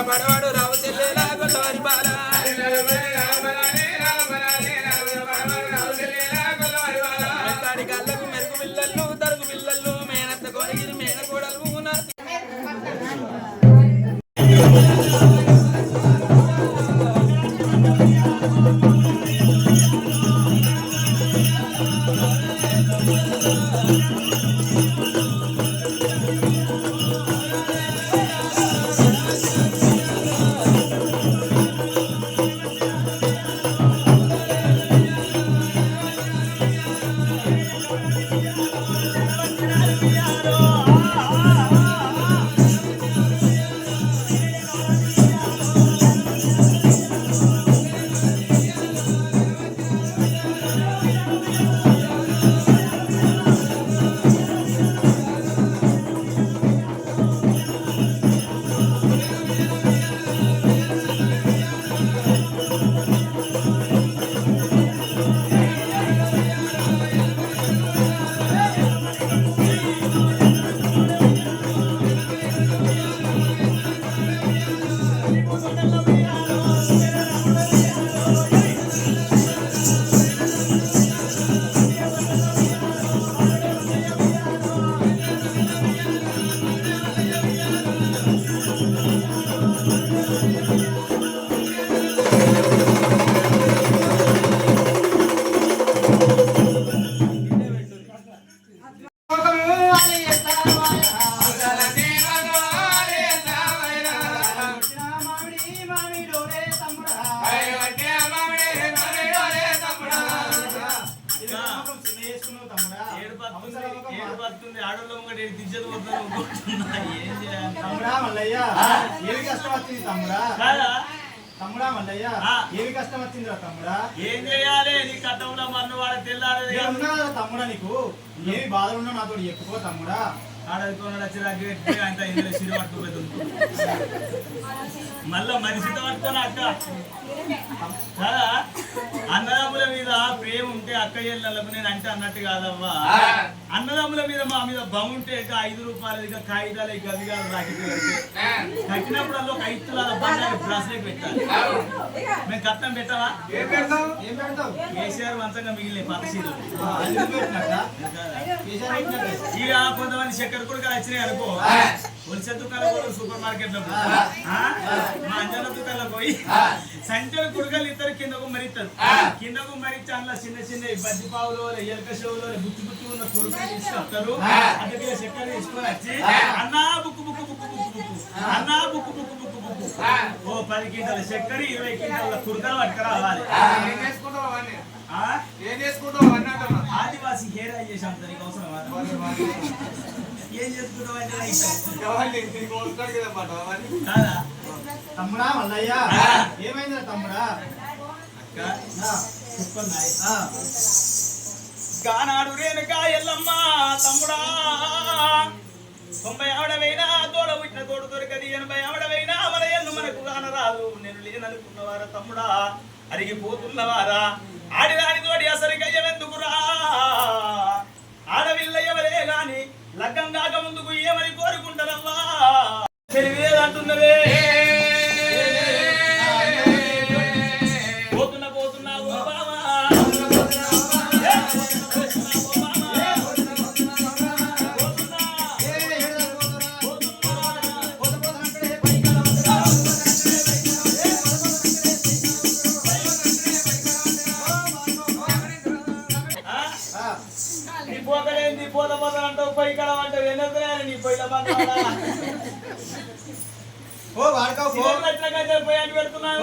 పడవాడు రావు చెల్లెలా గొల్లవారి బాల కళ్ళకు మెరుగు పిల్లలు తరుగు పిల్లలు మేనత్త కొనిగిరి మేనకోడలు ఆడోళ్ళు దిజ్జలు ఏం చేయాలి తమ్ముడా మల్లయ్య ఏమి కష్టం వచ్చింది తమ్ముడా తమ్ముడా మల్లయ్య ఏమి కష్టం వచ్చిందిరా తమ్ముడా ఏం చేయాలి నీ కట్టంలో మన్ను వాడ తెల్లారది తమ్ముడా నీకు ఏమి బాధలు ఉన్నా నాతో చెప్పుకో తమ్ముడా ఆడనుకున్నాడు వచ్చి అంత ఇందులో సిరి పట్టుకోలేదు మళ్ళా మనిషితో పట్టుకొని అక్క కదా అన్నదమ్ముల మీద ప్రేమ ఉంటే అక్క చెల్లెళ్ళకు నేను అంటే అన్నట్టు కాదవ్వా అన్నదమ్ముల మీద మా మీద బాగుంటే 5 రూపాయలు ఇక కాగితాలు ఇక అవి కాదు కట్టినప్పుడు అందులో ఒక 5 తులాల బంగారు బ్రాస్లెట్ పెట్టాలి మేము కట్నం పెట్టవా కేసీఆర్ మంచంగా మిగిలిన పాత సీరియల్ ఇక కొంతమంది చక్కెర కూడా వచ్చినాయి అనుకో ఒలిసే దుకాణం సూపర్ మార్కెట్ లో మా అంజన దుకాణంలో పోయి సంచలు కుడకలు ఇద్దరు కిందకు మరిస్తారు కిందకు మరిచి అందులో చిన్న చిన్న బజ్జి పావులు ఎలక చెవులు బుచ్చి బుచ్చి ఉన్న కుడుకలు తీసుకొస్తారు అందుకే చక్కెర తీసుకొని వచ్చి అన్నా book book book book book అన్నా బుక్కు బుక్కు బుక్కు బుక్కు ఓ 10 క్వింటాల చక్కెర 20 క్వింటాల కుడకలు పట్టుకురావాలి ఏం చేసుకుంటావు అన్నట్టు ఆదివాసి హేర్ అయ్యే చేసాం నీకు అవసరమా ఏం చేసుకుంటావు తమ్ముడా మల్లయ్య ఏమైందిరా తమ్ముడా కానాడు రేణుకా ఎల్లమ్మ తమ్ముడా 90 ఆవిడవైనా తోడ పుట్టిన తోడు దొరకది 80 ఆవిడవైనా మన ఎల్లు మనకు కానరాదు నేను లేననుకున్నవారా తమ్ముడా అరిగిపోతున్నవారా ఆడిదాని తోడి అసలు గయ్యమెందుకురా ఆడవిల్ల ఎవరే గాని లగ్గం కాక ముందుకు ఏమని కోరుకుంటారమ్మా తెలివేదంటున్నవే పోతున్నావు బావా పోతలేంది పోతాంటావు పొయ్యి కడం అంటావు ఎందుకు నీ పొయ్యిలో బంగాళా ఓ వాడకావు పో పోయి అంటు పెడుతున్నాను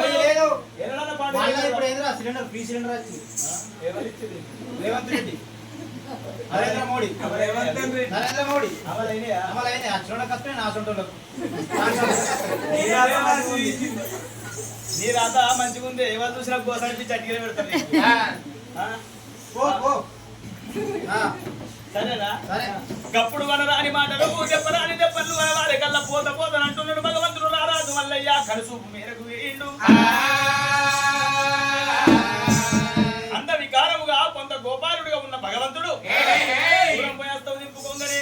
ఇప్పుడు ఏదిరా సిలిండర్ ఫ్రీ సిలిండర్ వచ్చింది రేవంత్ రెడ్డి నరేంద్ర మోడీ అమలైన ఆ చూడ కష్టమే నా చూడలకు నీ రాత మంచిగా ఉంది ఎవరు చూసినా గోసానికి చట్టిగా పెడతారు సరేనా గప్పుడు వనరాని మాటలు చెప్పరాని దెబ్బలు వారి కల్లా పోత అంటున్నాడు భగవంతుడు రారాజు మల్లయ్య కడుసూపు మేరకు వేయండు అంత వికారముగా కొంత గోపాలుడిగా ఉన్న భగవంతుడు పోయేస్తావు నింపుకోగానే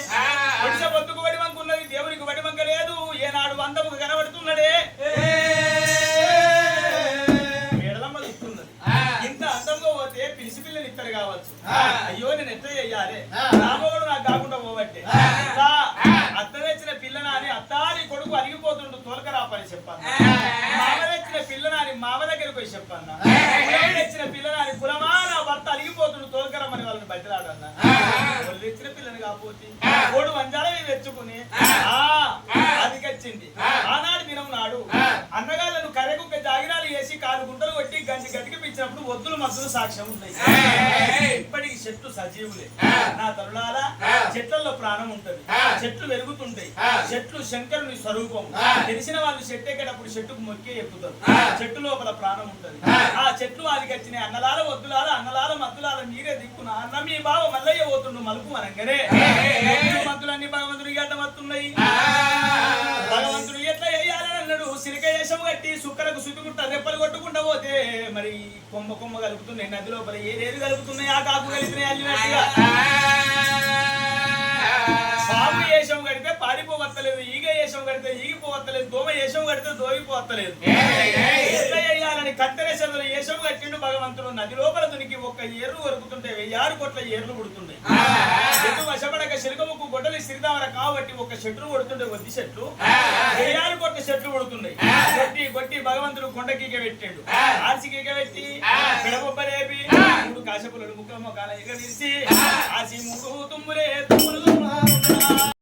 ఒడిస బొద్దుకు వడివంకున్నది దేవునికి వడివంక లేదు ఏనాడు అందముకు కనబడుతున్నదే మేడలమ్మ ఇస్తున్నది ఇంత అందంగా పోతే పిలిచి పిల్లని ఇస్తారు కావచ్చు అయ్యో నేను ఎట్లా చెయ్యాలి రామోడు నాకు కాకుండా పోబట్టే అత్త తెచ్చిన పిల్లనా అని అత్తాని కొడుకు అరిగిపోతుండు తోలకరాపని చెప్పాను మామ తెచ్చిన పిల్లనాని మామ దగ్గరికి పోయి చెప్పన్నా తెచ్చిన పిల్లనాని కులమా నా భర్త అరిగిపోతుండు తోలకరమ్మని వాళ్ళని బయటలాడన్నా వాళ్ళు తెచ్చిన పిల్లని కాకపోతే కోడు వంజాలని తెచ్చుకుని అది కచ్చింది ఆనాడు దినం నాడు అన్నగాళ్ళను కరెకుక్క జాగిరాలు వేసి 4 గుంటలు కొట్టి గట్టికి పిచ్చినప్పుడు ఒత్తులు మద్దులు సాక్ష్యం ఉన్నాయి ఇప్పటికి చెట్లు సజీవులే నా తరుణాల చెట్లలో ప్రాణం ఉంటది చెట్లు వెలుగుతుంటాయి చెట్లు శంకరుని స్వరూపం తెలిసిన వాళ్ళు చెట్టు ఎక్కేటప్పుడు చెట్టుకు మొక్కే ఎక్కుతారు చెట్టు లోపల ప్రాణం ఉంటది ఆ చెట్లు వారికి వచ్చినాయి అన్నలాల వద్దులాల అన్నలాల మద్దులాల మీరే దిక్కున అన్న మీ బావ మల్లయ్య పోతుండు మలుపు అనగానే మద్దులన్నీ భగవంతుడికి అడ్డమత్తున్నాయి భగవంతుడు ఎట్లా వేయాలని అన్నాడు సిరిక వేషం కట్టి సుక్కలకు సుట్టుకుంటా రెప్పలు కొట్టుకుంటా పోతే మరి కొమ్మ కొమ్మ కలుపుతున్నాయి నది లోపల ఏదేది కలుపుతున్నాయి ఆ కాకు కలిపినాయి అల్లినట్టుగా బాబు వేషం కడితే పారిపోవత్తలేదు ఈగ వేషం కడితే ఈగిపోవత్తలేదు దోమ వేషం కడితే దోగిపోవత్తలేదు ఎట్లా వేయాలని కత్తెరేసలు వేషం కట్టిండు భగవంతుడు నది లోపల దునికి ఒక్క ఏర్లు వరుకుతుంటే 1000 కోట్ల ఏర్లు పుడుతున్నాయి చెట్టు వశపడక శిల్కముకు గొడ్డలి సిరిదామర కాబట్టి ఒక చెట్లు కొడుతుండే వద్ది చెట్లు 1000 కోట్ల చెట్లు కొడుతున్నాయి కొట్టి కొట్టి భగవంతుడు కొండకీక పెట్టాడు ఆర్సికీక పెట్టి పిడబొబ్బలేపి 3 కాశపులను ముక్కల మొక్కల ఎగ తీసి ఆసి 3